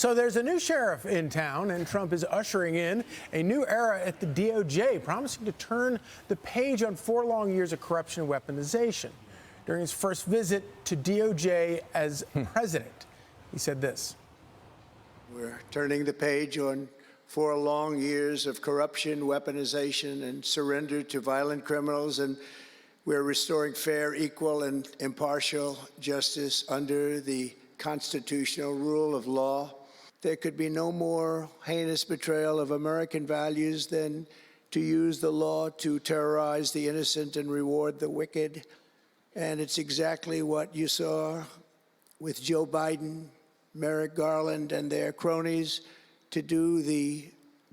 So there's a new sheriff in town, and Trump is ushering in a new era at the DOJ, promising to turn the page on 4 long years of corruption and weaponization. During his first visit to DOJ as president, he said this. We're turning the page on 4 long years of corruption, weaponization, and surrender to violent criminals, and we're restoring fair, equal, and impartial justice under the constitutional rule of law. There could be no more heinous betrayal of American values than to use the law to terrorize the innocent and reward the wicked. And it's exactly what you saw with Joe Biden, Merrick Garland, and their cronies to do the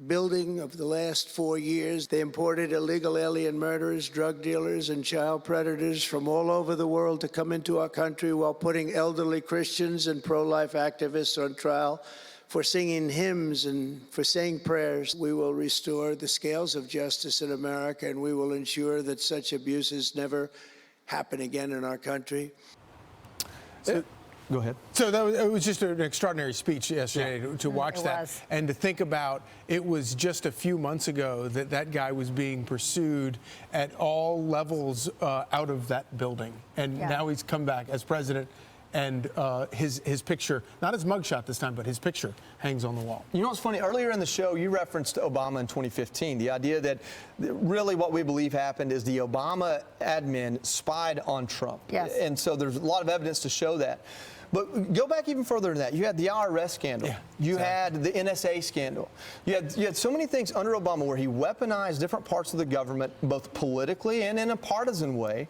building of the last 4 years. They imported illegal alien murderers, drug dealers, and child predators from all over the world to come into our country while putting elderly Christians and pro-life activists on trial for singing hymns and for saying prayers. We will restore the scales of justice in America, and we will ensure that such abuses never happen again in our country. Go ahead. So it was just an extraordinary speech yesterday to watch that and to think about. It was just a few months ago that guy was being pursued at all levels out of that building, and now he's come back as president. And his picture, not his mugshot this time, but his picture hangs on the wall. You know what's funny? Earlier in the show, you referenced Obama in 2015. The idea that really what we believe happened is the Obama admin spied on Trump. Yes. And so there's a lot of evidence to show that. But go back even further than that. You had the IRS scandal. You had the NSA scandal. You had so many things under Obama where he weaponized different parts of the government, both politically and in a partisan way.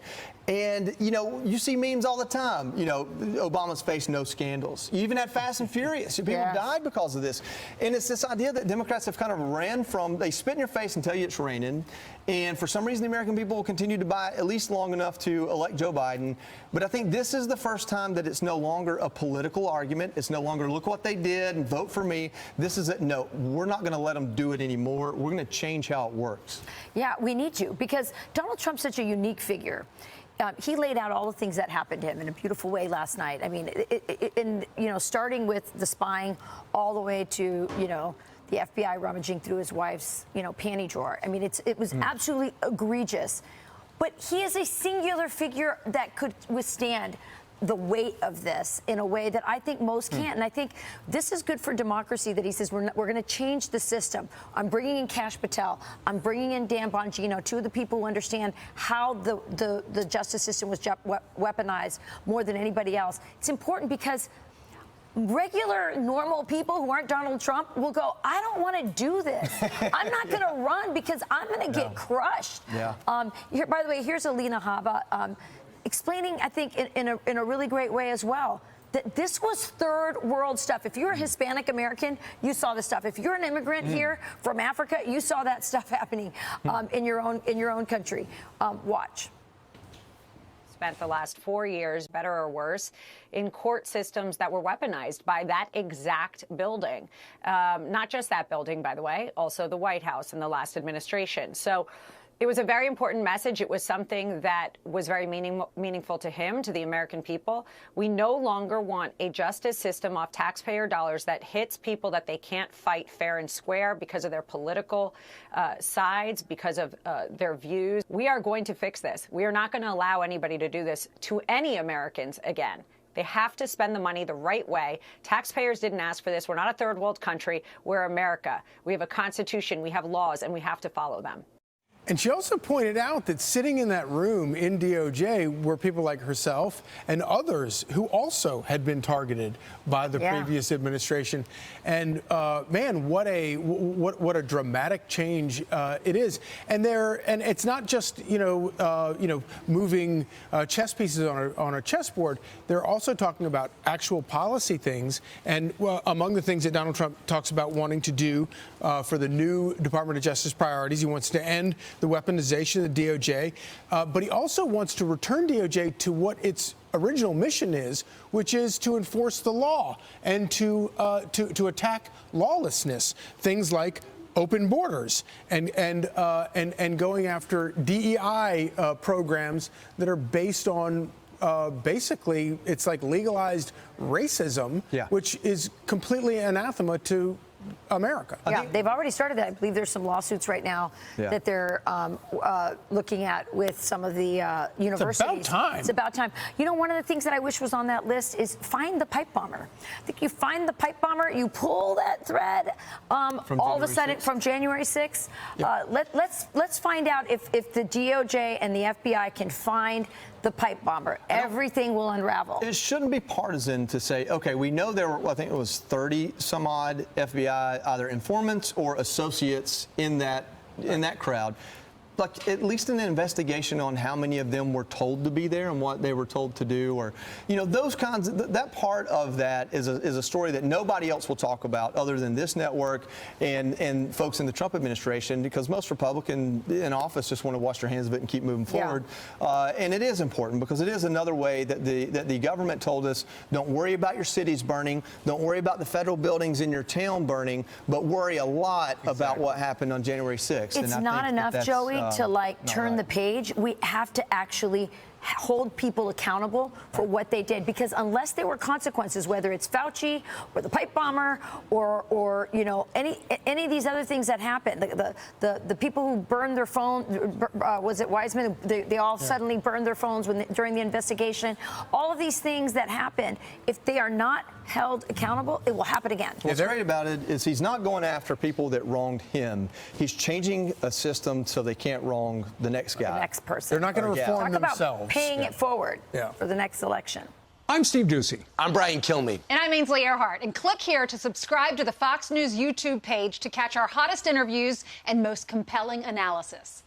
And, you know, you see memes all the time. You know, Obama's face, no scandals. You even had Fast and Furious. People died because of this. And it's this idea that Democrats have kind of ran from, they spit in your face and tell you it's raining. And for some reason, the American people will continue to buy at least long enough to elect Joe Biden. But I think this is the first time that it's no longer a political argument. It's no longer look what they did and vote for me. This is no, we're not going to let them do it anymore. We're going to change how it works. Yeah, we need to, because Donald Trump's such a unique figure. He laid out all the things that happened to him in a beautiful way last night. I mean, starting with the spying all the way to, the FBI rummaging through his wife's, panty drawer. I mean, it was absolutely egregious. But he is a singular figure that could withstand the weight of this in a way that I think most can't. And I think this is good for democracy that he says we're going to change the system. I'm bringing in Kash Patel. I'm bringing in Dan Bongino, 2 of the people who understand how the justice system was weaponized more than anybody else. It's important because regular, normal people who aren't Donald Trump will go, I don't want to do this. I'm not going to run because I'm going to get crushed. Yeah. By the way, here's Alina Habba explaining, I think, in a really great way as well, that this was third world stuff. If you're a Hispanic American, you saw this stuff. If you're an immigrant here from Africa, you saw that stuff happening in your own country. Watch. Spent the last 4 years, better or worse, in court systems that were weaponized by that exact building. Not just that building, by the way, also the White House in the last administration. So it was a very important message. It was something that was very meaningful to him, to the American people. We no longer want a justice system off taxpayer dollars that hits people that they can't fight fair and square because of their political sides, because of their views. We are going to fix this. We are not going to allow anybody to do this to any Americans again. They have to spend the money the right way. Taxpayers didn't ask for this. We're not a third world country. We're America. We have a constitution. We have laws, and we have to follow them. And she also pointed out that sitting in that room in DOJ were people like herself and others who also had been targeted by the previous administration. And man, what a dramatic change it is. And it's not just moving chess pieces on a chessboard. They're also talking about actual policy things. And among the things that Donald Trump talks about wanting to do for the new Department of Justice priorities, he wants to end the weaponization of the DOJ, but he also wants to return DOJ to what its original mission is, which is to enforce the law and to attack lawlessness, things like open borders and going after DEI programs that are based on basically, it's like legalized racism, which is completely anathema to America. Yeah, they've already started that. I believe there's some lawsuits right now that they're looking at with some of the universities. It's about time. It's about time. You know, one of the things that I wish was on that list is find the pipe bomber. I think you find the pipe bomber, you pull that thread. All of a sudden, from January 6th, let's find out if the DOJ and the FBI can find the pipe bomber. Everything will unravel. It shouldn't be partisan to say, okay, we know there were, I think it was 30 some odd FBI either informants or associates in that crowd. Like, at least an investigation on how many of them were told to be there and what they were told to do, or, you know, those kinds of, that part of that is a story that nobody else will talk about other than this network and folks in the Trump administration, because most Republicans in office just want to wash their hands of it and keep moving forward. And it is important because it is another way that the government told us, don't worry about your cities burning, don't worry about the federal buildings in your town burning, but worry a lot about what happened on January 6th. It's not enough, Joey, to like turn the page. We have to actually hold people accountable for what they did, because unless there were consequences, whether it's Fauci or the pipe bomber or you know, any of these other things that happened, the people who burned their phone, was it Wiseman? They all suddenly burned their phones during the investigation. All of these things that happened, if they are not held accountable, it will happen again. What's great about it is he's not going after people that wronged him. He's changing a system so they can't wrong the next guy. The next person. They're not going to reform Talk themselves. About paying it forward for the next election. I'm Steve Ducey. I'm Brian Kilmeade. And I'm Ainsley Earhart. And click here to subscribe to the Fox News YouTube page to catch our hottest interviews and most compelling analysis.